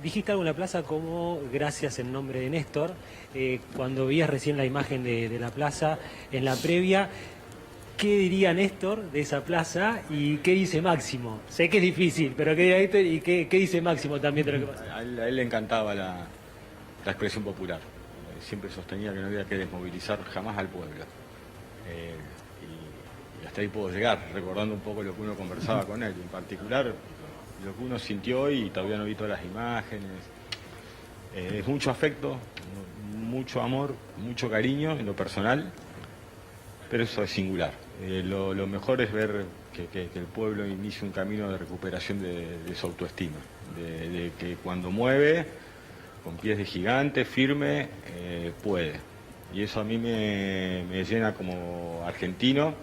Dijiste algo en la plaza como gracias en nombre de Néstor. Cuando veías recién la imagen de la plaza en la previa, ¿qué diría Néstor de esa plaza y qué dice Máximo? Sé que es difícil, pero ¿qué diría Néstor y qué dice Máximo también de lo que pasa? A él le encantaba la expresión popular. Siempre sostenía que no había que desmovilizar jamás al pueblo. Y hasta ahí puedo llegar, recordando un poco lo que uno conversaba con él, en particular lo que uno sintió y todavía no vi todas las imágenes. Es mucho afecto, mucho amor, mucho cariño en lo personal, pero eso es singular. Lo mejor es ver que el pueblo inicie un camino de recuperación de su autoestima, de que cuando mueve, con pies de gigante, firme, puede. Y eso a mí me llena como argentino,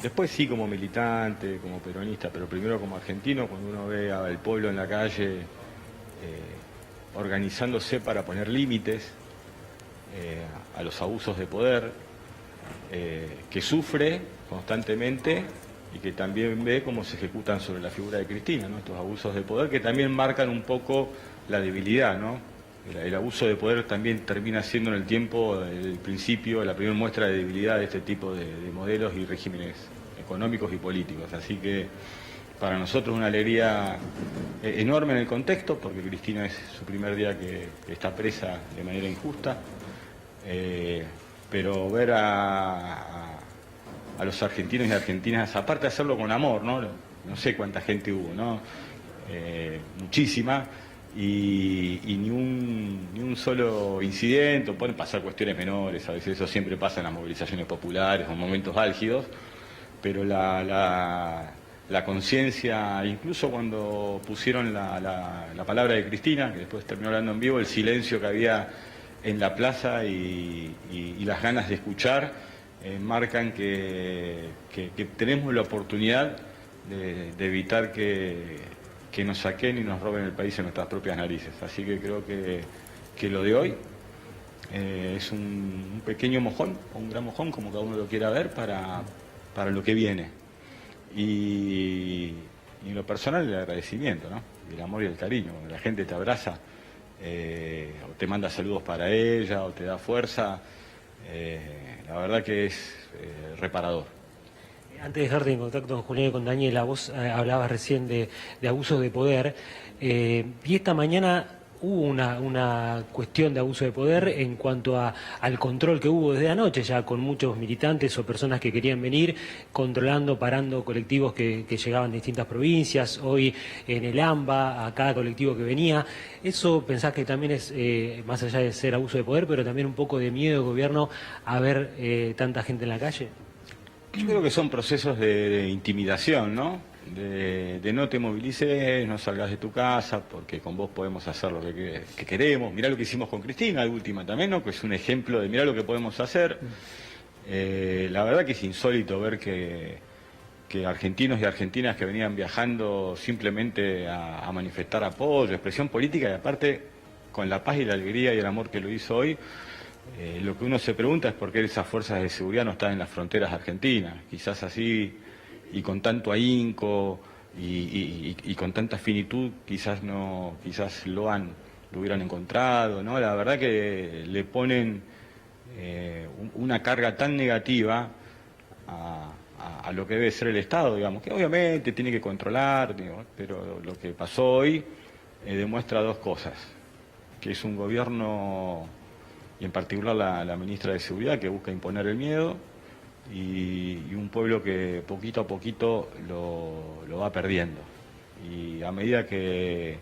después sí como militante, como peronista, pero primero como argentino, cuando uno ve al pueblo en la calle organizándose para poner límites a los abusos de poder, que sufre constantemente y que también ve cómo se ejecutan sobre la figura de Cristina, ¿no? Estos abusos de poder que también marcan un poco la debilidad, ¿no? El abuso de poder también termina siendo en el tiempo el principio, la primera muestra de debilidad de este tipo de modelos y regímenes económicos y políticos. Así que para nosotros una alegría enorme en el contexto, porque Cristina es su primer día que está presa de manera injusta, pero ver a los argentinos y argentinas, aparte de hacerlo con amor, ¿no? No sé cuánta gente hubo, ¿no? Muchísima. Y ni un solo incidente, pueden pasar cuestiones menores, a veces eso siempre pasa en las movilizaciones populares o en momentos álgidos, pero la conciencia, incluso cuando pusieron la palabra de Cristina, que después terminó hablando en vivo, el silencio que había en la plaza y las ganas de escuchar, marcan que tenemos la oportunidad de evitar que nos saquen y nos roben el país en nuestras propias narices. Así que creo que lo de hoy es un pequeño mojón, o un gran mojón, como cada uno lo quiera ver, para lo que viene. Y en lo personal el agradecimiento, ¿no? El amor y el cariño. Cuando la gente te abraza, o te manda saludos para ella, o te da fuerza, la verdad que es reparador. Antes de dejarte en contacto con Julián y con Daniela, vos hablabas recién de abusos de poder, y esta mañana hubo una cuestión de abuso de poder en cuanto al control que hubo desde anoche, ya con muchos militantes o personas que querían venir, controlando, parando colectivos que llegaban de distintas provincias, hoy en el AMBA, a cada colectivo que venía. ¿Eso pensás que también es, más allá de ser abuso de poder, pero también un poco de miedo del gobierno a ver tanta gente en la calle? Yo creo que son procesos de intimidación, ¿no? De no te movilices, no salgas de tu casa, porque con vos podemos hacer lo que queremos. Mirá lo que hicimos con Cristina, de última también, ¿no? Que es un ejemplo de mirá lo que podemos hacer. La verdad que es insólito ver que argentinos y argentinas que venían viajando simplemente a manifestar apoyo, expresión política, y aparte con la paz y la alegría y el amor que lo hizo hoy. Lo que uno se pregunta es por qué esas fuerzas de seguridad no están en las fronteras argentinas. Quizás así, y con tanto ahínco y con tanta finitud, quizás lo hubieran encontrado, ¿no? La verdad que le ponen una carga tan negativa a lo que debe ser el Estado, digamos, que obviamente tiene que controlar, digo, pero lo que pasó hoy demuestra dos cosas: que es un gobierno, y en particular la ministra de Seguridad, que busca imponer el miedo, y un pueblo que poquito a poquito lo va perdiendo. Y a medida que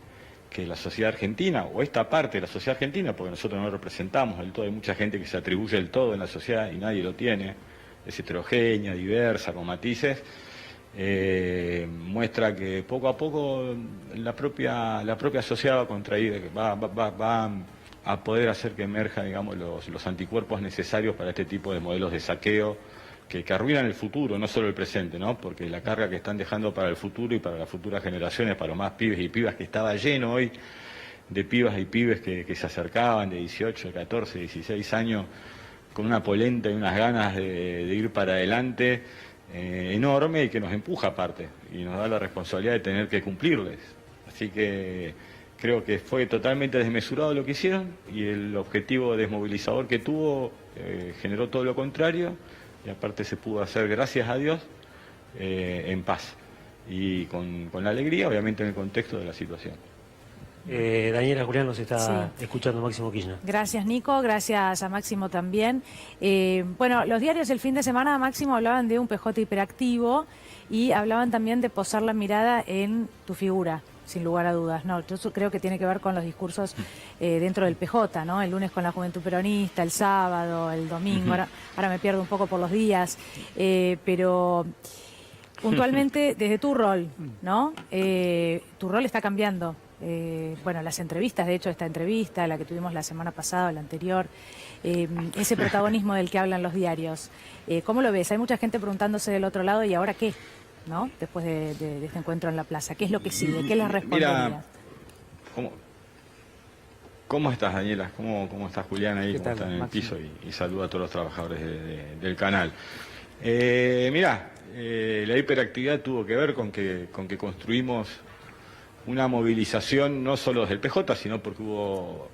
la sociedad argentina, o esta parte de la sociedad argentina, porque nosotros no representamos del todo, hay mucha gente que se atribuye el todo en la sociedad y nadie lo tiene, es heterogénea, diversa, con matices, muestra que poco a poco la propia sociedad va a contraer, va a poder hacer que emerjan, digamos, los anticuerpos necesarios para este tipo de modelos de saqueo que arruinan el futuro, no solo el presente, ¿no? Porque la carga que están dejando para el futuro y para las futuras generaciones, para los más pibes y pibas, que estaba lleno hoy de pibas y pibes que se acercaban de 18, 14, 16 años, con una polenta y unas ganas de ir para adelante enorme, y que nos empuja aparte, y nos da la responsabilidad de tener que cumplirles. Así que creo que fue totalmente desmesurado lo que hicieron y el objetivo desmovilizador que tuvo generó todo lo contrario y aparte se pudo hacer, gracias a Dios, en paz y con la alegría, obviamente en el contexto de la situación. Daniela, Julián nos está escuchando Máximo Kirchner. Gracias, Nico. Gracias a Máximo también. Bueno, los diarios el fin de semana, Máximo, hablaban de un PJ hiperactivo y hablaban también de posar la mirada en tu figura, sin lugar a dudas. No, yo creo que tiene que ver con los discursos dentro del PJ, ¿no? El lunes con la Juventud Peronista, el sábado, el domingo. Ahora me pierdo un poco por los días, pero puntualmente desde tu rol, ¿no? Tu rol está cambiando. Bueno, las entrevistas, de hecho, esta entrevista, la que tuvimos la semana pasada, la anterior, ese protagonismo del que hablan los diarios. ¿Cómo lo ves? Hay mucha gente preguntándose del otro lado, ¿y ahora qué? ¿No? Después de este encuentro en la plaza. ¿Qué es lo que sigue? ¿Qué les responderías? Mira, ¿cómo estás, Daniela? ¿Cómo estás, Julián, ahí? ¿Cómo estás en el piso? Y saludo a todos los trabajadores del canal. Mirá, la hiperactividad tuvo que ver con que construimos una movilización no solo del PJ, sino porque hubo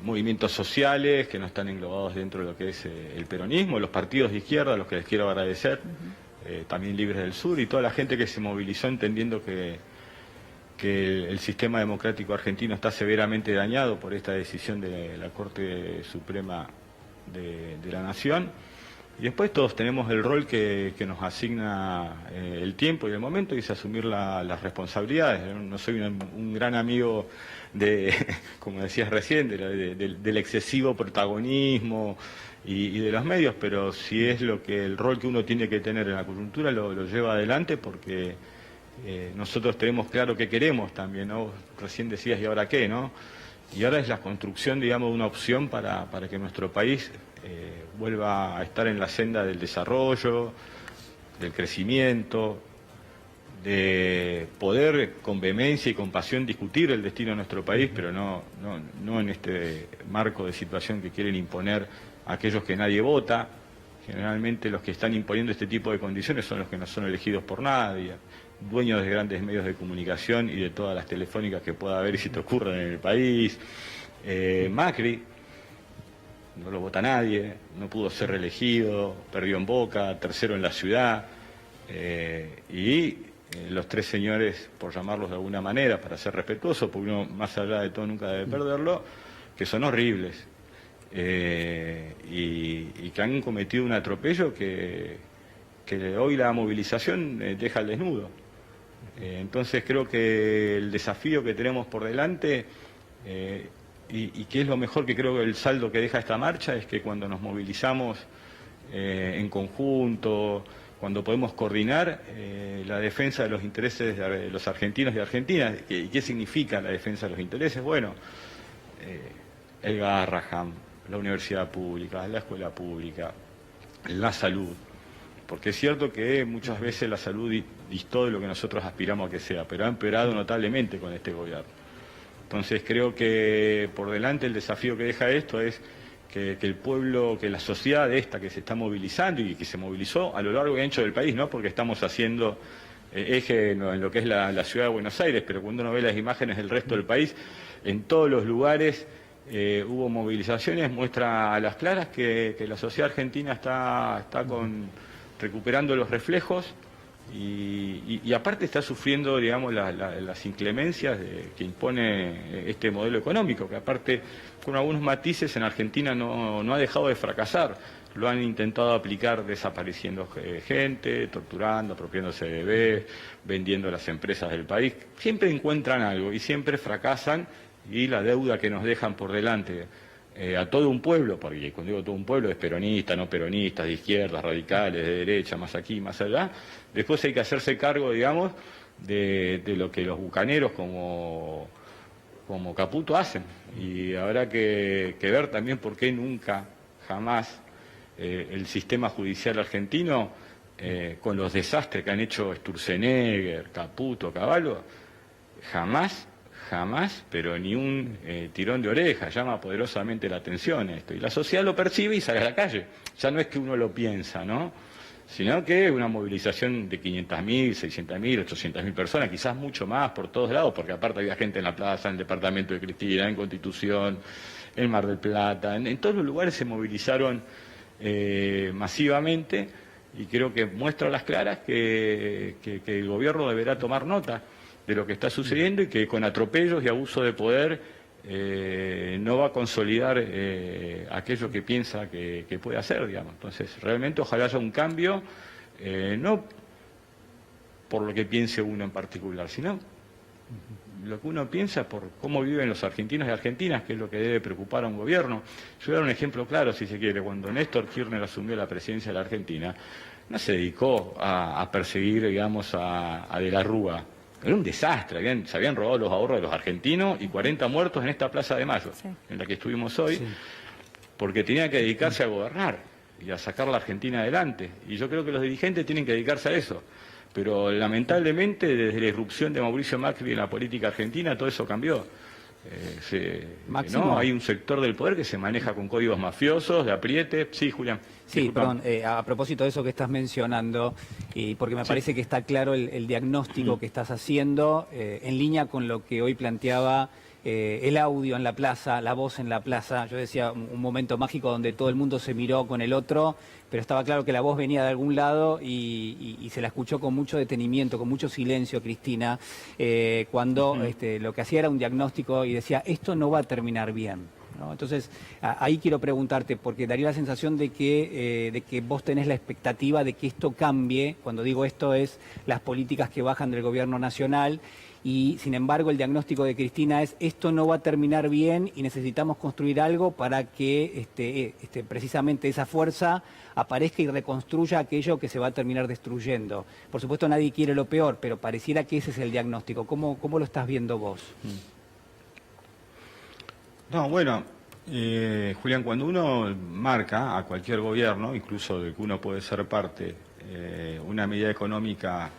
movimientos sociales que no están englobados dentro de lo que es el peronismo, los partidos de izquierda, a los que les quiero agradecer, también Libres del Sur, y toda la gente que se movilizó entendiendo que el sistema democrático argentino está severamente dañado por esta decisión de la Corte Suprema de la Nación. Y después todos tenemos el rol que nos asigna el tiempo y el momento, y es asumir las responsabilidades. Yo no soy un gran amigo como decías recién, del excesivo protagonismo y de los medios, pero si es el rol que uno tiene que tener en la coyuntura, lo lleva adelante porque nosotros tenemos claro qué queremos también, ¿no? Recién decías, ¿y ahora qué, no? Y ahora es la construcción, digamos, de una opción para que nuestro país vuelva a estar en la senda del desarrollo, del crecimiento, de poder con vehemencia y con pasión discutir el destino de nuestro país, pero no en este marco de situación que quieren imponer aquellos que nadie vota. Generalmente los que están imponiendo este tipo de condiciones son los que no son elegidos por nadie, dueños de grandes medios de comunicación y de todas las telefónicas que pueda haber y se te ocurran en el país. Macri, no lo vota nadie, no pudo ser reelegido, perdió en Boca, tercero en la ciudad, y los tres señores, por llamarlos de alguna manera, para ser respetuoso, porque uno más allá de todo nunca debe perderlo, que son horribles, y que han cometido un atropello que hoy la movilización deja al desnudo. Entonces creo que el desafío que tenemos por delante, y que es lo mejor que creo que el saldo que deja esta marcha, es que cuando nos movilizamos en conjunto, cuando podemos coordinar la defensa de los intereses de los argentinos y argentinas. ¿Y qué significa la defensa de los intereses? Bueno, el Garrahan, la universidad pública, la escuela pública, la salud. Porque es cierto que muchas veces la salud distó de lo que nosotros aspiramos a que sea, pero ha empeorado notablemente con este gobierno. Entonces creo que por delante el desafío que deja esto es que el pueblo, que la sociedad esta que se está movilizando y que se movilizó a lo largo y ancho del país, no porque estamos haciendo eje en lo que es la ciudad de Buenos Aires, pero cuando uno ve las imágenes del resto del país, en todos los lugares hubo movilizaciones, muestra a las claras que la sociedad argentina está recuperando los reflejos y aparte está sufriendo, digamos, las inclemencias que impone este modelo económico, que aparte con algunos matices en Argentina no ha dejado de fracasar. Lo han intentado aplicar desapareciendo gente, torturando, apropiándose de bebés, vendiendo las empresas del país. Siempre encuentran algo y siempre fracasan, y la deuda que nos dejan por delante a todo un pueblo, porque cuando digo todo un pueblo es peronista, no peronistas, de izquierdas, radicales, de derecha, más aquí, más allá. Después hay que hacerse cargo, digamos, de lo que los bucaneros como Caputo hacen. Y habrá que ver también por qué nunca, jamás, el sistema judicial argentino, con los desastres que han hecho Sturzenegger, Caputo, Cavallo, jamás, pero ni un tirón de oreja. Llama poderosamente la atención esto. Y la sociedad lo percibe y sale a la calle. Ya no es que uno lo piensa, ¿no? sino que una movilización de 500.000, 600.000, 800.000 personas, quizás mucho más por todos lados, porque aparte había gente en la plaza, en el departamento de Cristina, en Constitución, en Mar del Plata, en todos los lugares se movilizaron masivamente, y creo que muestra a las claras que el gobierno deberá tomar nota de lo que está sucediendo y que con atropellos y abuso de poder no va a consolidar aquello que piensa que puede hacer, digamos. Entonces, realmente ojalá haya un cambio, no por lo que piense uno en particular, sino lo que uno piensa por cómo viven los argentinos y argentinas, que es lo que debe preocupar a un gobierno. Yo voy a dar un ejemplo claro, si se quiere. Cuando Néstor Kirchner asumió la presidencia de la Argentina, no se dedicó a perseguir, digamos, a De la Rúa. Era un desastre, se habían robado los ahorros de los argentinos y 40 muertos en esta Plaza de Mayo, sí, en la que estuvimos hoy, sí, porque tenía que dedicarse a gobernar y a sacar la Argentina adelante. Y yo creo que los dirigentes tienen que dedicarse a eso. Pero lamentablemente, desde la irrupción de Mauricio Macri en la política argentina, todo eso cambió. ¿No? Hay un sector del poder que se maneja con códigos mafiosos, de apriete. Sí, Julián. Sí, disculpa. perdón, a propósito de eso que estás mencionando, y porque me parece que está claro el diagnóstico que estás haciendo, en línea con lo que hoy planteaba el audio en la plaza, la voz en la plaza. Yo decía un momento mágico donde todo el mundo se miró con el otro, pero estaba claro que la voz venía de algún lado y se la escuchó con mucho detenimiento, con mucho silencio, Cristina, cuando lo que hacía era un diagnóstico y decía, esto no va a terminar bien, ¿no? Entonces, ahí quiero preguntarte, porque daría la sensación de que vos tenés la expectativa de que esto cambie. Cuando digo esto es las políticas que bajan del gobierno nacional, y sin embargo el diagnóstico de Cristina es esto no va a terminar bien y necesitamos construir algo para que precisamente esa fuerza aparezca y reconstruya aquello que se va a terminar destruyendo. Por supuesto nadie quiere lo peor, pero pareciera que ese es el diagnóstico. ¿Cómo lo estás viendo vos? No, bueno, Julián, cuando uno marca a cualquier gobierno, incluso del que uno puede ser parte, una medida económica,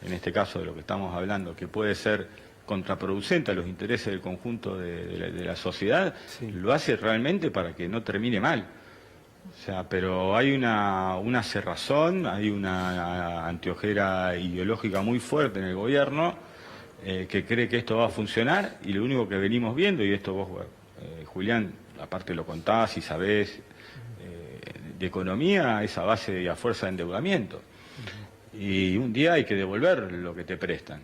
en este caso de lo que estamos hablando, que puede ser contraproducente a los intereses del conjunto de la sociedad, sí, lo hace realmente para que no termine mal. O sea, pero hay una cerrazón, hay una anteojera ideológica muy fuerte en el gobierno que cree que esto va a funcionar, y lo único que venimos viendo, y esto vos, Julián, aparte lo contás y sabés, de economía es a base y a fuerza de endeudamiento. Y un día hay que devolver lo que te prestan.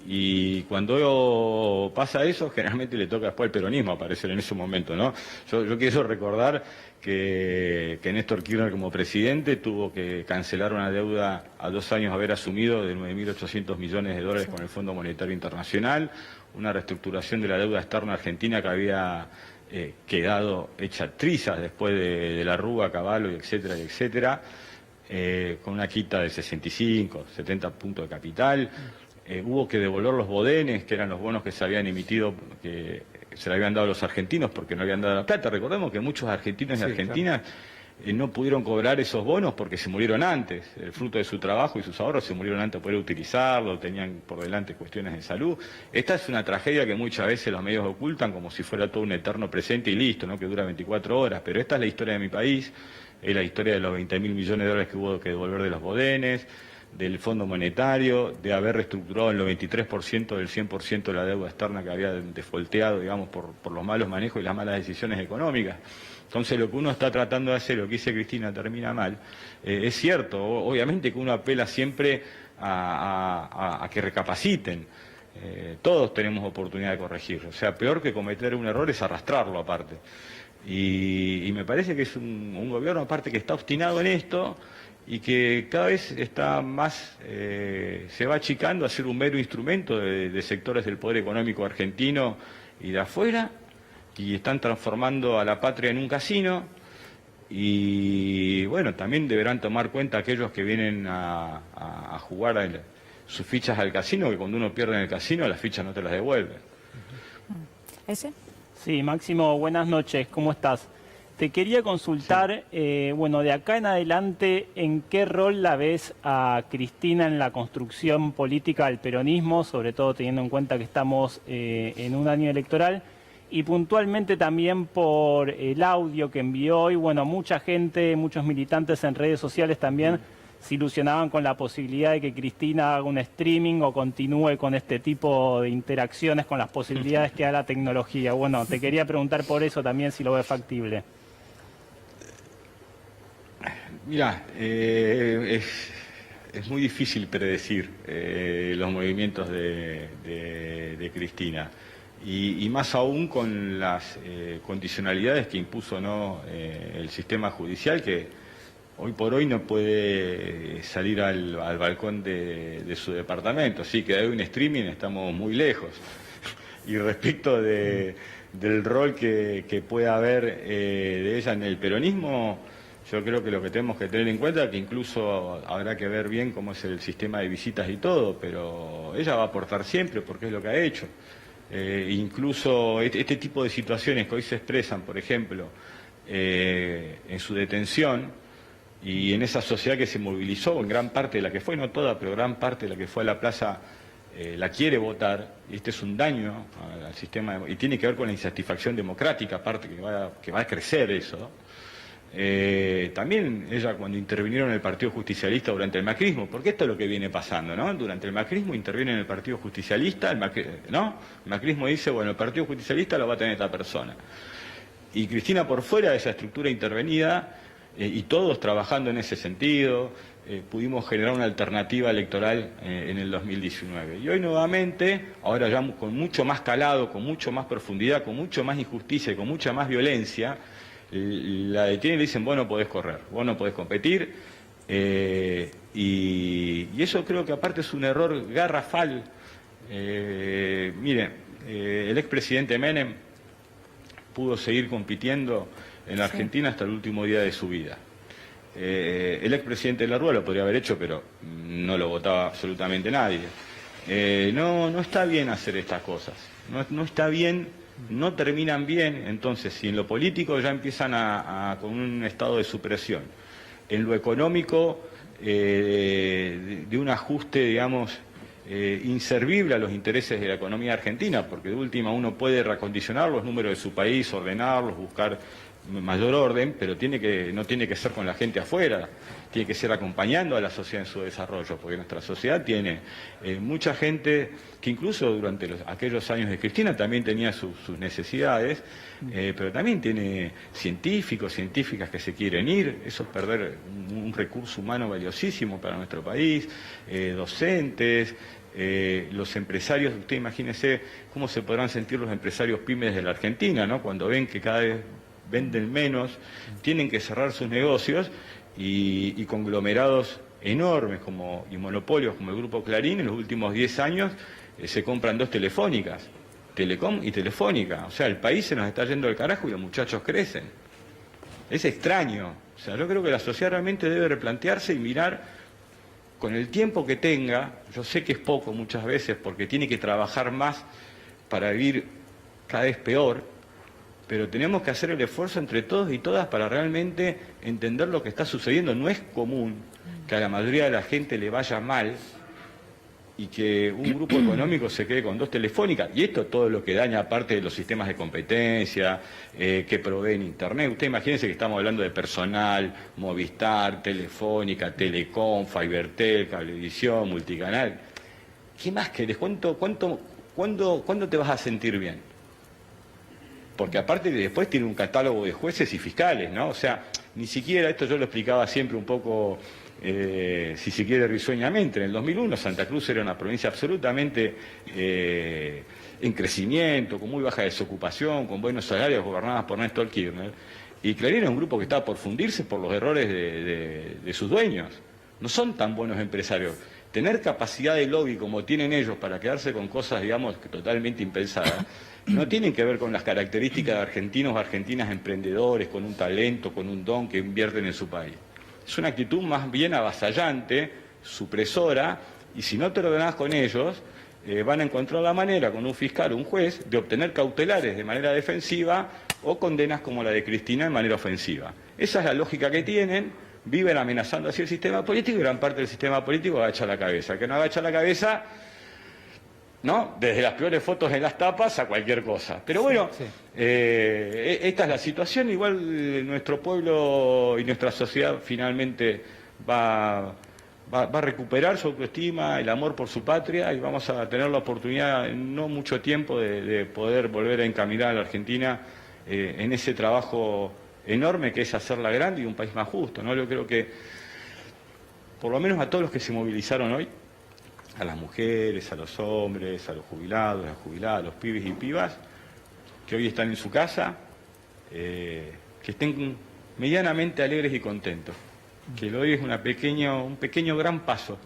Y cuando pasa eso, generalmente le toca después al peronismo aparecer en ese momento, ¿no? Yo quiero recordar que Néstor Kirchner, como presidente, tuvo que cancelar una deuda a 2 años haber asumido de 9.800 millones de dólares con el Fondo Monetario Internacional, una reestructuración de la deuda externa argentina que había quedado hecha trizas después de la Rúa, Cavallo, etcétera, etcétera. Con una quita de 65, 70 puntos de capital. Hubo que devolver los bodenes, que eran los bonos que se habían emitido, que se le habían dado a los argentinos porque no habían dado la plata. Recordemos que muchos argentinos y argentinas no pudieron cobrar esos bonos porque se murieron antes. El fruto de su trabajo y sus ahorros se murieron antes de poder utilizarlo, tenían por delante cuestiones de salud. Esta es una tragedia que muchas veces los medios ocultan como si fuera todo un eterno presente y listo, ¿no? Que dura 24 horas. Pero esta es la historia de mi país. Es la historia de los 20.000 millones de dólares que hubo que devolver de los bodenes, del Fondo Monetario, de haber reestructurado el 93% del 100% de la deuda externa que había defolteado, digamos, por los malos manejos y las malas decisiones económicas. Entonces, lo que uno está tratando de hacer, lo que dice Cristina, termina mal. Es cierto, obviamente que uno apela siempre a que recapaciten. Todos tenemos oportunidad de corregir. O sea, peor que cometer un error es arrastrarlo aparte. Y me parece que es un gobierno aparte que está obstinado en esto y que cada vez está más, se va achicando a ser un mero instrumento de sectores del poder económico argentino y de afuera, y están transformando a la patria en un casino. Y bueno, también deberán tomar cuenta aquellos que vienen a jugar sus fichas al casino, que cuando uno pierde en el casino las fichas no te las devuelven. ¿Ese? Sí, Máximo, buenas noches, ¿cómo estás? Te quería consultar, bueno, de acá en adelante, ¿en qué rol la ves a Cristina en la construcción política del peronismo, sobre todo teniendo en cuenta que estamos en un año electoral? y puntualmente también por el audio que envió. Y bueno, mucha gente, muchos militantes en redes sociales también se ilusionaban con la posibilidad de que Cristina haga un streaming o continúe con este tipo de interacciones con las posibilidades que da la tecnología. Bueno, te quería preguntar por eso también si lo ves factible. Mira, es muy difícil predecir los movimientos de Cristina. Y más aún con las condicionalidades que impuso el sistema judicial, que hoy por hoy no puede salir al balcón de su departamento. Sí, que hay un streaming, estamos muy lejos. Y respecto del rol que pueda haber de ella en el peronismo, yo creo que lo que tenemos que tener en cuenta es que incluso habrá que ver bien cómo es el sistema de visitas y todo, pero ella va a aportar siempre porque es lo que ha hecho. Incluso este tipo de situaciones que hoy se expresan, por ejemplo, en su detención y en esa sociedad que se movilizó, en gran parte de la que fue, no toda, pero gran parte de la que fue a la plaza, la quiere votar, y este es un daño al sistema, y tiene que ver con la insatisfacción democrática, aparte que va a crecer eso. También ella cuando intervinieron en el Partido Justicialista durante el macrismo, porque esto es lo que viene pasando, ¿no? Durante el macrismo interviene en el Partido Justicialista, el macrismo dice, bueno, el Partido Justicialista lo va a tener esta persona. Y Cristina por fuera de esa estructura intervenida, y todos trabajando en ese sentido, pudimos generar una alternativa electoral en el 2019. Y hoy nuevamente, ahora ya con mucho más calado, con mucho más profundidad, con mucho más injusticia y con mucha más violencia, la detienen y le dicen, vos no podés correr, vos no podés competir, y eso creo que aparte es un error garrafal. Mire, el expresidente Menem pudo seguir compitiendo en la Argentina hasta el último día de su vida. El expresidente de la Rúa lo podría haber hecho, pero no lo votaba absolutamente nadie. No está bien hacer estas cosas, no está bien. No terminan bien. Entonces, si en lo político ya empiezan con un estado de supresión, en lo económico de un ajuste, digamos, inservible a los intereses de la economía argentina, porque de última uno puede reacondicionar los números de su país, ordenarlos, buscar mayor orden, pero no tiene que ser con la gente afuera, tiene que ser acompañando a la sociedad en su desarrollo, porque nuestra sociedad tiene mucha gente que incluso durante aquellos años de Cristina también tenía sus necesidades, pero también tiene científicos, científicas que se quieren ir, eso es perder un recurso humano valiosísimo para nuestro país, docentes, los empresarios. Usted imagínese cómo se podrán sentir los empresarios pymes de la Argentina, ¿no? Cuando ven que cada vez venden menos, tienen que cerrar sus negocios y conglomerados enormes y monopolios como el Grupo Clarín en los últimos 10 años se compran 2 telefónicas, Telecom y Telefónica. O sea, el país se nos está yendo al carajo y los muchachos crecen. Es extraño. O sea, yo creo que la sociedad realmente debe replantearse y mirar con el tiempo que tenga. Yo sé que es poco muchas veces porque tiene que trabajar más para vivir cada vez peor, pero tenemos que hacer el esfuerzo entre todos y todas para realmente entender lo que está sucediendo. No es común que a la mayoría de la gente le vaya mal y que un grupo económico se quede con 2 telefónicas. Y esto todo lo que daña aparte de los sistemas de competencia que proveen Internet. Usted imagínense que estamos hablando de personal, Movistar, Telefónica, Telecom, Fibertel, Cablevisión, Multicanal. ¿Qué más querés? ¿Cuándo te vas a sentir bien? Porque aparte después tiene un catálogo de jueces y fiscales, ¿no? O sea, ni siquiera, esto yo lo explicaba siempre un poco, si se quiere risueñamente, en el 2001 Santa Cruz era una provincia absolutamente en crecimiento, con muy baja desocupación, con buenos salarios, gobernadas por Néstor Kirchner, y Clarín es un grupo que está por fundirse por los errores de sus dueños. No son tan buenos empresarios. Tener capacidad de lobby como tienen ellos para quedarse con cosas, digamos, totalmente impensadas, no tienen que ver con las características de argentinos o argentinas emprendedores, con un talento, con un don que invierten en su país. Es una actitud más bien avasallante, supresora, y si no te ordenás con ellos, van a encontrar la manera, con un fiscal o un juez, de obtener cautelares de manera defensiva o condenas como la de Cristina de manera ofensiva. Esa es la lógica que tienen, viven amenazando así el sistema político y gran parte del sistema político agacha la cabeza. El que no agacha la cabeza ¿no? Desde las peores fotos en las tapas a cualquier cosa. Pero bueno, Sí. Esta es la situación. Igual nuestro pueblo y nuestra sociedad finalmente va a recuperar su autoestima, el amor por su patria, y vamos a tener la oportunidad en no mucho tiempo de poder volver a encaminar a la Argentina en ese trabajo enorme que es hacerla grande y un país más justo, ¿no? Yo creo que, por lo menos a todos los que se movilizaron hoy, a las mujeres, a los hombres, a los jubilados, a las jubiladas, a los pibes y pibas, que hoy están en su casa, que estén medianamente alegres y contentos. Que hoy es un pequeño gran paso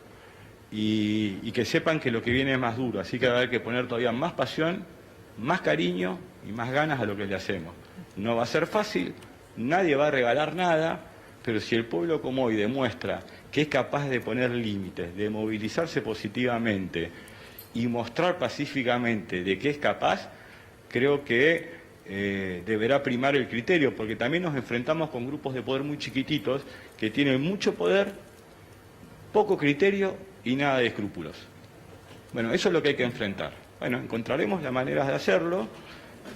y que sepan que lo que viene es más duro, así que va a haber que poner todavía más pasión, más cariño y más ganas a lo que le hacemos. No va a ser fácil, nadie va a regalar nada, pero si el pueblo como hoy demuestra que es capaz de poner límites, de movilizarse positivamente y mostrar pacíficamente de que es capaz, creo que deberá primar el criterio, porque también nos enfrentamos con grupos de poder muy chiquititos que tienen mucho poder, poco criterio y nada de escrúpulos. Bueno, eso es lo que hay que enfrentar. Bueno, encontraremos las maneras de hacerlo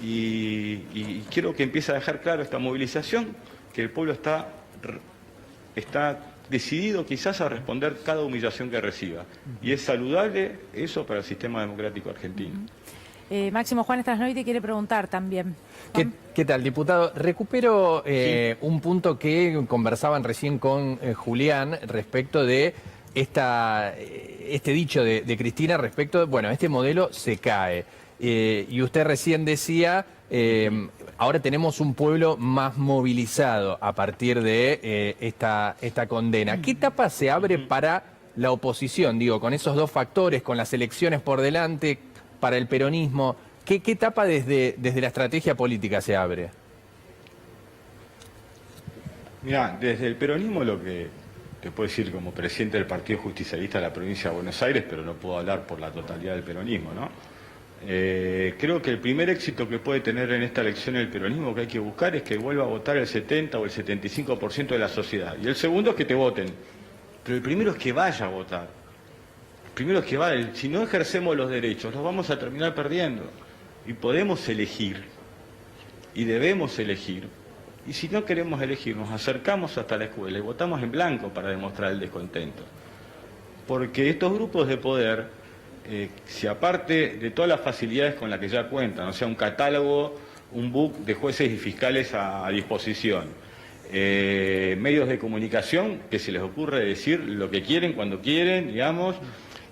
y quiero que empiece a dejar claro esta movilización, que el pueblo está decidido quizás a responder cada humillación que reciba. Y es saludable eso para el sistema democrático argentino. Máximo, Juan Strasnoy quiere preguntar también. ¿Qué tal, diputado? Recupero un punto que conversaban recién con Julián respecto de este dicho de Cristina respecto de, bueno, este modelo se cae. Y usted recién decía, ahora tenemos un pueblo más movilizado a partir de esta condena. ¿Qué etapa se abre para la oposición? Digo, con esos dos factores, con las elecciones por delante, para el peronismo, ¿qué etapa desde la estrategia política se abre? Mirá, desde el peronismo lo que te puedo decir como presidente del Partido Justicialista de la provincia de Buenos Aires, pero no puedo hablar por la totalidad del peronismo, ¿no? Creo que el primer éxito que puede tener en esta elección el peronismo que hay que buscar es que vuelva a votar el 70 o el 75% de la sociedad. Y el segundo es que te voten. Pero el primero es que vaya a votar. Primero es que si no ejercemos los derechos, los vamos a terminar perdiendo. Y podemos elegir, y debemos elegir. Y si no queremos elegir, nos acercamos hasta la escuela y votamos en blanco para demostrar el descontento. Porque estos grupos de poder, si aparte de todas las facilidades con las que ya cuentan, o sea, un catálogo, un book de jueces y fiscales a disposición, medios de comunicación que se les ocurre decir lo que quieren, cuando quieren, digamos.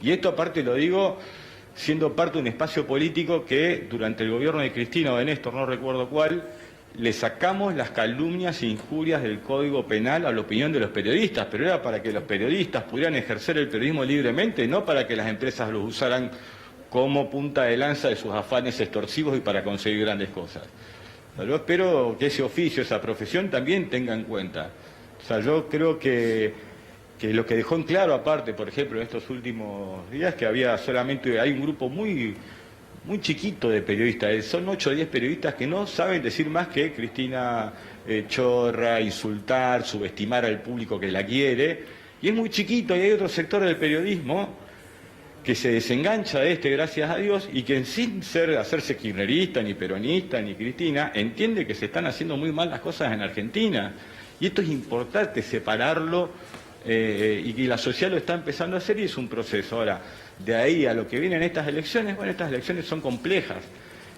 Y esto aparte lo digo siendo parte de un espacio político que durante el gobierno de Cristina o de Néstor, no recuerdo cuál, le sacamos las calumnias e injurias del Código Penal a la opinión de los periodistas, pero era para que los periodistas pudieran ejercer el periodismo libremente, no para que las empresas los usaran como punta de lanza de sus afanes extorsivos y para conseguir grandes cosas. O sea, yo espero que ese oficio, esa profesión también tenga en cuenta. O sea, yo creo que lo que dejó en claro, aparte, por ejemplo, en estos últimos días, que hay un grupo muy chiquito de periodistas, son 8 o 10 periodistas que no saben decir más que Cristina chorra, insultar, subestimar al público que la quiere, y es muy chiquito, y hay otro sector del periodismo que se desengancha de gracias a Dios, y que sin hacerse kirchnerista, ni peronista, ni Cristina, entiende que se están haciendo muy mal las cosas en Argentina, y esto es importante separarlo. Y la sociedad lo está empezando a hacer y es un proceso. Ahora, de ahí a lo que vienen estas elecciones, bueno, estas elecciones son complejas.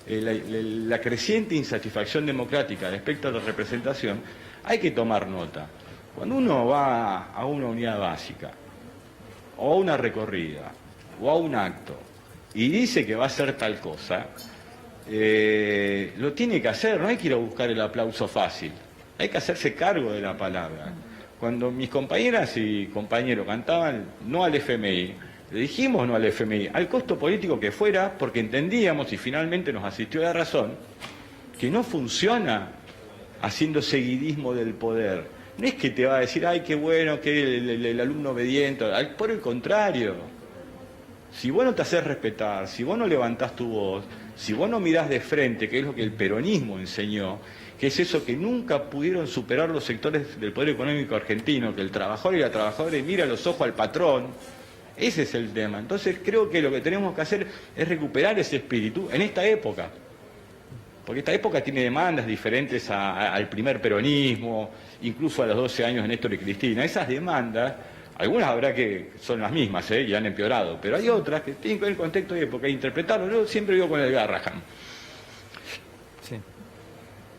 La creciente insatisfacción democrática respecto a la representación, hay que tomar nota. Cuando uno va a una unidad básica, o a una recorrida, o a un acto, y dice que va a hacer tal cosa, lo tiene que hacer, no hay que ir a buscar el aplauso fácil, hay que hacerse cargo de la palabra. Cuando mis compañeras y compañeros cantaban no al FMI, le dijimos no al FMI, al costo político que fuera, porque entendíamos, y finalmente nos asistió la razón, que no funciona haciendo seguidismo del poder. No es que te va a decir, ay, qué bueno, que el alumno obediente, por el contrario. Si vos no te haces respetar, si vos no levantás tu voz, si vos no mirás de frente, que es lo que el peronismo enseñó, que es eso que nunca pudieron superar los sectores del poder económico argentino, que el trabajador y la trabajadora mira a los ojos al patrón Ese es el tema. Entonces creo que lo que tenemos que hacer es recuperar ese espíritu en esta época. Porque esta época tiene demandas diferentes al primer peronismo, incluso a los 12 años de Néstor y Cristina. Esas demandas, algunas habrá que son las mismas y han empeorado, pero hay otras que tienen que ver con el contexto de época e interpretarlo. Yo siempre digo con el Garrahan. Sí.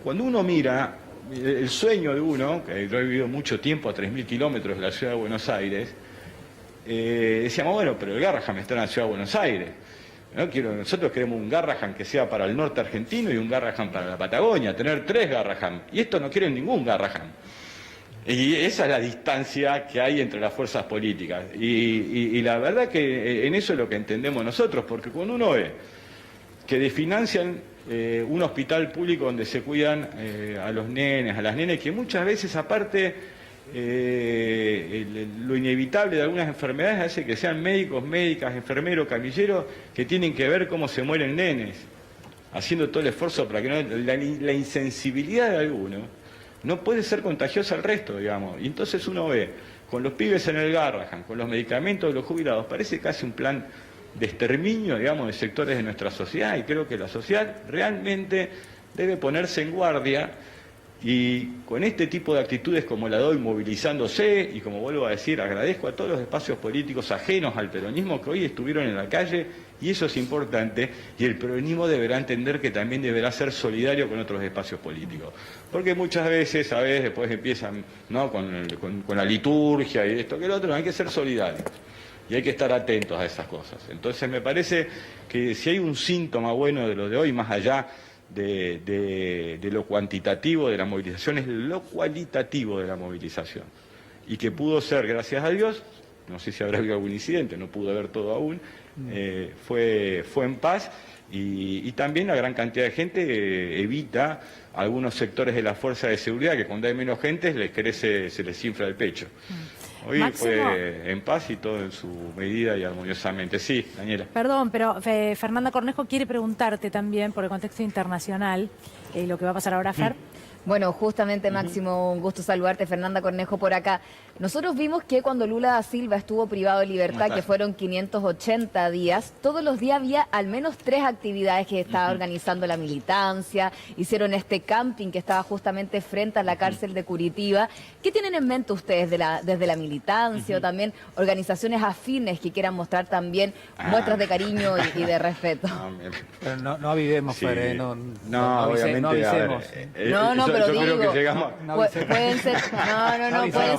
Cuando uno mira el sueño de uno, que lo he vivido mucho tiempo a 3.000 kilómetros de la ciudad de Buenos Aires, decíamos, bueno, pero el Garrahan está en la ciudad de Buenos Aires. Nosotros queremos un Garrahan que sea para el norte argentino y un Garrahan para la Patagonia, tener 3 Garrahan. Y estos no quieren ningún Garrahan. Y esa es la distancia que hay entre las fuerzas políticas. Y la verdad que en eso es lo que entendemos nosotros, porque cuando uno ve que desfinancian un hospital público donde se cuidan a los nenes, a las nenes, que muchas veces aparte lo inevitable de algunas enfermedades hace que sean médicos, médicas, enfermeros, camilleros, que tienen que ver cómo se mueren nenes, haciendo todo el esfuerzo para que no, la insensibilidad de algunos no puede ser contagiosa al resto, digamos. Y entonces uno ve, con los pibes en el Garrahan, con los medicamentos de los jubilados, parece casi un plan de exterminio, digamos, de sectores de nuestra sociedad, y creo que la sociedad realmente debe ponerse en guardia. Y con este tipo de actitudes como la de hoy, movilizándose, y como vuelvo a decir, agradezco a todos los espacios políticos ajenos al peronismo que hoy estuvieron en la calle, y eso es importante, y el peronismo deberá entender que también deberá ser solidario con otros espacios políticos. Porque muchas veces, ¿sabes?, después empiezan, ¿no?, con la liturgia y esto que lo otro, hay que ser solidarios. Y hay que estar atentos a esas cosas. Entonces me parece que si hay un síntoma bueno de lo de hoy, más allá de lo cuantitativo de la movilización, es lo cualitativo de la movilización. Y que pudo ser, gracias a Dios, no sé si habrá habido algún incidente, no pudo haber todo aún, fue en paz, y también la gran cantidad de gente evita algunos sectores de la fuerza de seguridad que cuando hay menos gente les crece, se les infla el pecho. Hoy Máximo, fue en paz y todo en su medida y armoniosamente. Sí, Daniela. Perdón, pero Fernanda Cornejo quiere preguntarte también, por el contexto internacional, lo que va a pasar ahora, Fer. Bueno, justamente, Máximo, un gusto saludarte. Fernanda Cornejo por acá. Nosotros vimos que cuando Lula da Silva estuvo privado de libertad, que fueron 580 días, todos los días había al menos 3 actividades que estaba organizando la militancia. Hicieron este camping que estaba justamente frente a la cárcel de Curitiba. ¿Qué tienen en mente ustedes desde la militancia o también organizaciones afines que quieran mostrar también muestras de cariño y de respeto? Pero no avivemos, Sí. Fer, No, no obviamente, no avisemos. Pero yo creo digo, que llegamos... pueden ser,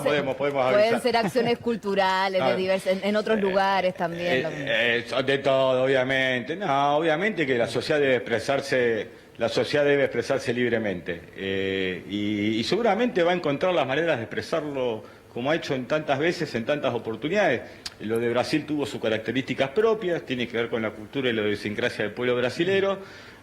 podemos pueden avisar. ser acciones culturales en otros lugares también. De todo, obviamente. No, obviamente que la sociedad debe expresarse libremente. Y seguramente va a encontrar las maneras de expresarlo como ha hecho en tantas veces, en tantas oportunidades. Lo de Brasil tuvo sus características propias, tiene que ver con la cultura y la idiosincrasia del pueblo brasilero.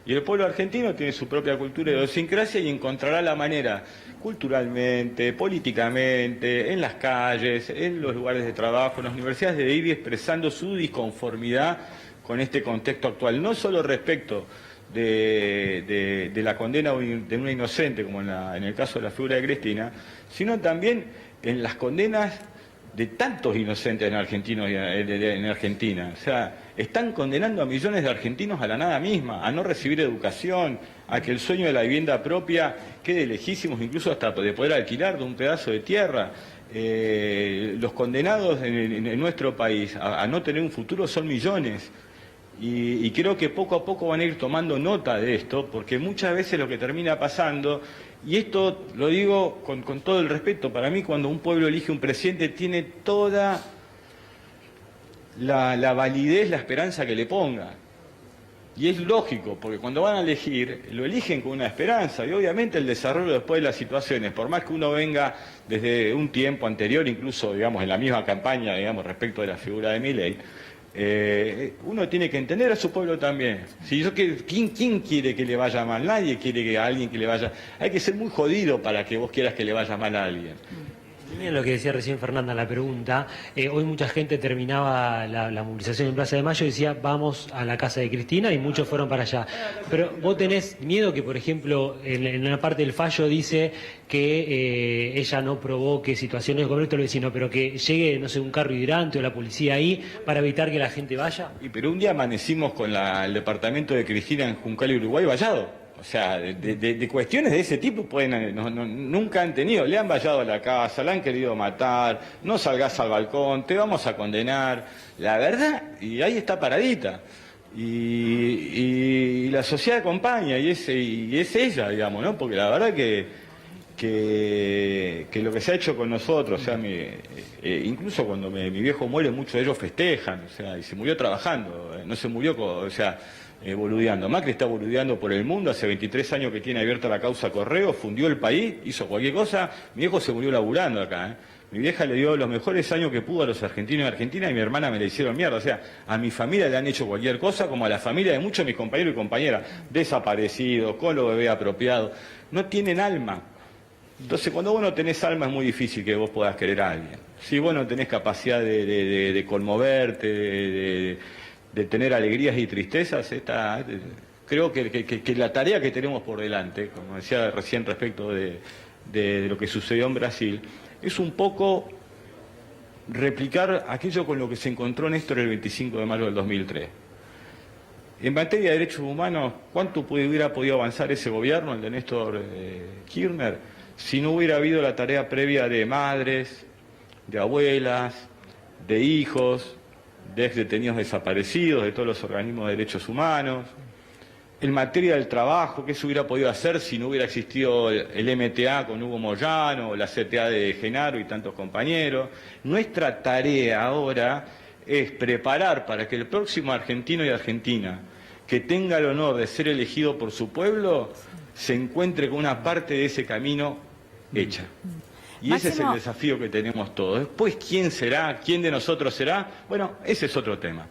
Y el pueblo argentino tiene su propia cultura y idiosincrasia y encontrará la manera, culturalmente, políticamente, en las calles, en los lugares de trabajo, en las universidades, de ir expresando su disconformidad con este contexto actual. No solo respecto de la condena de una inocente, como en el caso de la figura de Cristina, sino también en las condenas de tantos inocentes en Argentina. O sea, están condenando a millones de argentinos a la nada misma, a no recibir educación, a que el sueño de la vivienda propia quede lejísimos, incluso hasta de poder alquilar de un pedazo de tierra. Los condenados en nuestro país a no tener un futuro son millones. Y creo que poco a poco van a ir tomando nota de esto, porque muchas veces lo que termina pasando, y esto lo digo con todo el respeto, para mí cuando un pueblo elige un presidente tiene toda la validez, la esperanza que le ponga. Y es lógico, porque cuando van a elegir, lo eligen con una esperanza, y obviamente el desarrollo después de las situaciones, por más que uno venga desde un tiempo anterior, incluso digamos en la misma campaña, digamos, respecto de la figura de Milei, uno tiene que entender a su pueblo también. ¿Quién quiere que le vaya mal? Nadie quiere que a alguien que le vaya... Hay que ser muy jodido para que vos quieras que le vaya mal a alguien. Miren lo que decía recién Fernanda, la pregunta. Hoy mucha gente terminaba la movilización en Plaza de Mayo y decía, vamos a la casa de Cristina, y muchos fueron para allá. Pero vos tenés miedo que, por ejemplo, en una parte del fallo dice que ella no provoque situaciones de conflicto, sino pero que llegue, no sé, un carro hidrante o la policía ahí para evitar que la gente vaya. Pero un día amanecimos con el departamento de Cristina en Juncal, Uruguay, vallado. O sea, de cuestiones de ese tipo nunca han tenido. Le han vallado a la casa, la han querido matar, no salgas al balcón, te vamos a condenar. La verdad, y ahí está paradita. Y la sociedad acompaña, y es ella, digamos, ¿no? Porque la verdad que lo que se ha hecho con nosotros, o sea, incluso cuando mi viejo muere, muchos de ellos festejan, o sea, y se murió trabajando, no se murió, boludeando. Macri está boludeando por el mundo, hace 23 años que tiene abierta la causa Correo, fundió el país, hizo cualquier cosa, mi viejo se murió laburando acá, Mi vieja le dio los mejores años que pudo a los argentinos y argentinas, y mi hermana me le hicieron mierda. O sea, a mi familia le han hecho cualquier cosa, como a la familia de muchos de mis compañeros y compañeras, desaparecidos, con los bebés apropiados. No tienen alma. Entonces, cuando vos no tenés alma, es muy difícil que vos puedas querer a alguien. Si vos no tenés capacidad de conmoverte, de tener alegrías y tristezas, creo que la tarea que tenemos por delante, como decía recién respecto de lo que sucedió en Brasil, es un poco replicar aquello con lo que se encontró Néstor el 25 de mayo del 2003. En materia de derechos humanos, ¿cuánto hubiera podido avanzar ese gobierno, el de Néstor Kirchner, si no hubiera habido la tarea previa de madres, de abuelas, de hijos, de ex detenidos desaparecidos, de todos los organismos de derechos humanos? En materia del trabajo, ¿qué se hubiera podido hacer si no hubiera existido el MTA con Hugo Moyano, o la CTA de Genaro y tantos compañeros? Nuestra tarea ahora es preparar para que el próximo argentino y argentina que tenga el honor de ser elegido por su pueblo se encuentre con una parte de ese camino hecha. Y ese es el desafío que tenemos todos. Después, ¿quién será? ¿Quién de nosotros será? Bueno, ese es otro tema.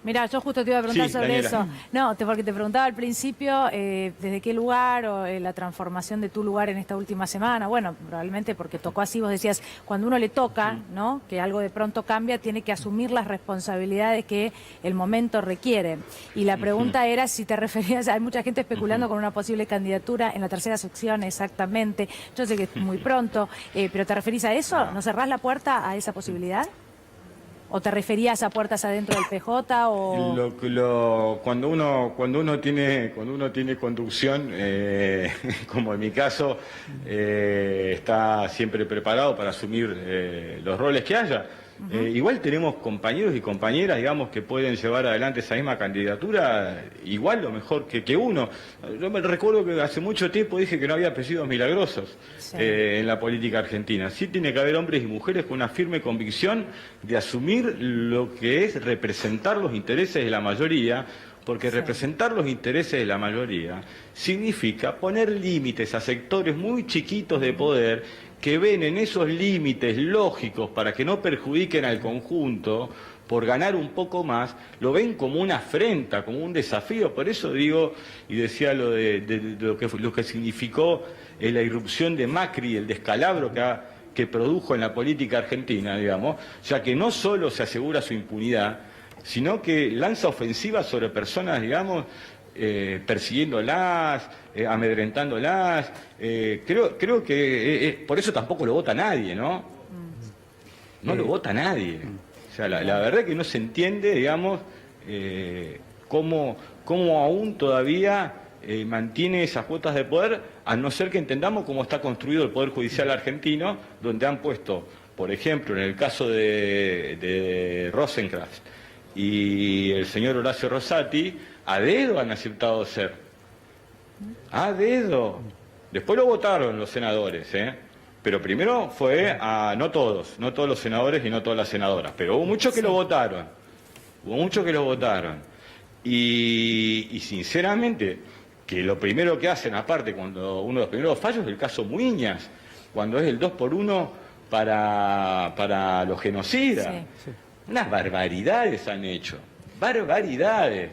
Mira, yo justo te iba a preguntar sobre Daniela. eso. No, porque te preguntaba al principio desde qué lugar o la transformación de tu lugar en esta última semana. Bueno, probablemente porque tocó así, vos decías, cuando uno le toca, ¿no? Que algo de pronto cambia, tiene que asumir las responsabilidades que el momento requiere. Y la pregunta era si te referías, hay mucha gente especulando con una posible candidatura en la tercera sección, exactamente. Yo sé que es muy pronto, pero ¿te referís a eso? ¿No cerrás la puerta a esa posibilidad? ¿O te referías a puertas adentro del PJ? O... Cuando uno tiene conducción, como en mi caso, está siempre preparado para asumir los roles que haya. Igual tenemos compañeros y compañeras, digamos, que pueden llevar adelante esa misma candidatura, igual o mejor que uno. Yo me recuerdo que hace mucho tiempo dije que no había apellidos milagrosos en la política argentina. Sí tiene que haber hombres y mujeres con una firme convicción de asumir lo que es representar los intereses de la mayoría, porque representar los intereses de la mayoría significa poner límites a sectores muy chiquitos de poder que ven en esos límites lógicos para que no perjudiquen al conjunto, por ganar un poco más, lo ven como una afrenta, como un desafío. Por eso digo, y decía lo que significó la irrupción de Macri, el descalabro que produjo en la política argentina, digamos, ya que no solo se asegura su impunidad, sino que lanza ofensivas sobre personas, digamos, persiguiéndolas, amedrentándolas. Creo que por eso tampoco lo vota nadie, ¿no? No lo vota nadie. O sea, la verdad es que no se entiende, digamos, cómo aún todavía mantiene esas cuotas de poder, a no ser que entendamos cómo está construido el Poder Judicial argentino, donde han puesto, por ejemplo, en el caso de Rosenkrantz y el señor Horacio Rosati, a dedo han aceptado ser. A dedo. Después lo votaron los senadores, pero primero fue a no todos los senadores y no todas las senadoras, pero hubo muchos que lo votaron. Y sinceramente, que lo primero que hacen, aparte, cuando uno de los primeros fallos es el caso Muiñas, cuando es el 2x1 para los genocidas. Sí. Unas barbaridades han hecho. Barbaridades.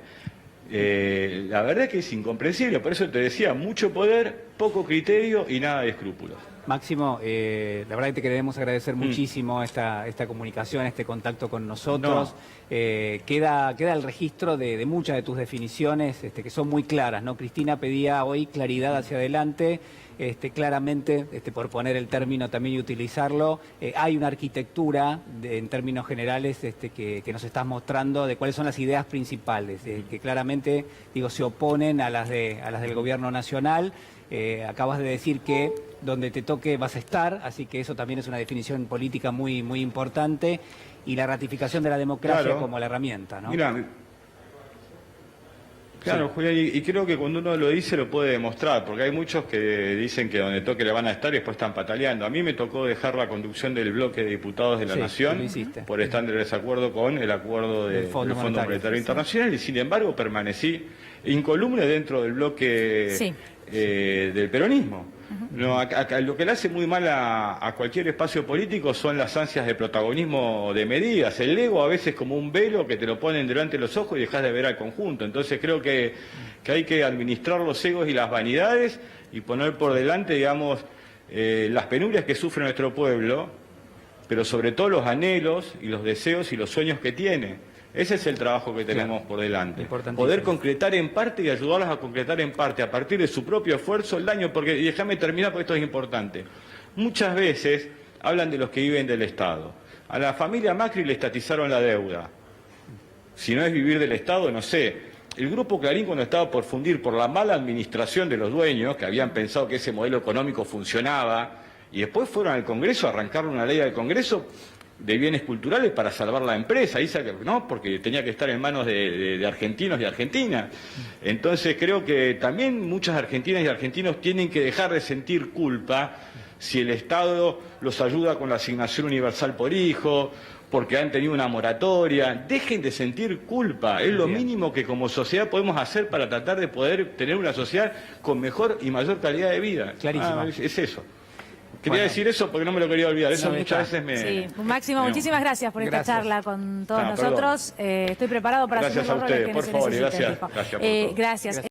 La verdad es que es incomprensible, por eso te decía, mucho poder, poco criterio y nada de escrúpulos. Máximo, la verdad que te queremos agradecer muchísimo esta comunicación, este contacto con nosotros. Queda el registro de muchas de tus definiciones que son muy claras, ¿no? Cristina pedía hoy claridad hacia adelante. Claramente, por poner el término también y utilizarlo, hay una arquitectura en términos generales que nos estás mostrando de cuáles son las ideas principales, que claramente se oponen a las del gobierno nacional. Acabas de decir que donde te toque vas a estar, así que eso también es una definición política muy, muy importante, y la ratificación de la democracia como la herramienta, ¿no? Mira, claro, sí. Julián, y creo que cuando uno lo dice lo puede demostrar, porque hay muchos que dicen que donde toque le van a estar y después están pataleando. A mí me tocó dejar la conducción del bloque de diputados de la Nación por estar en desacuerdo con el acuerdo del Fondo Monetario Internacional, y sin embargo permanecí incolume dentro del bloque del peronismo. No, lo que le hace muy mal a cualquier espacio político son las ansias de protagonismo de medidas. El ego a veces como un velo que te lo ponen delante de los ojos y dejas de ver al conjunto. Entonces creo que hay que administrar los egos y las vanidades y poner por delante, digamos, las penurias que sufre nuestro pueblo, pero sobre todo los anhelos y los deseos y los sueños que tiene. Ese es el trabajo que tenemos por delante. Poder concretar en parte y ayudarlos a concretar en parte, a partir de su propio esfuerzo, el daño. Porque, y déjame terminar porque esto es importante, muchas veces hablan de los que viven del Estado. A la familia Macri le estatizaron la deuda. Si no es vivir del Estado, no sé. El Grupo Clarín, cuando estaba por fundir por la mala administración de los dueños, que habían pensado que ese modelo económico funcionaba, y después fueron al Congreso a arrancarle una ley al Congreso de bienes culturales para salvar la empresa, ¿no? Porque tenía que estar en manos de argentinos y argentinas. Entonces creo que también muchas argentinas y argentinos tienen que dejar de sentir culpa si el Estado los ayuda con la asignación universal por hijo, porque han tenido una moratoria. Dejen de sentir culpa, es lo mínimo que como sociedad podemos hacer para tratar de poder tener una sociedad con mejor y mayor calidad de vida. Clarísimo. Es eso. Quería decir eso porque no me lo quería olvidar. Eso muchas veces me... Sí, Máximo, muchísimas gracias por esta charla con todos nosotros. Estoy preparado para asumir los roles que por favor, gracias. Gracias.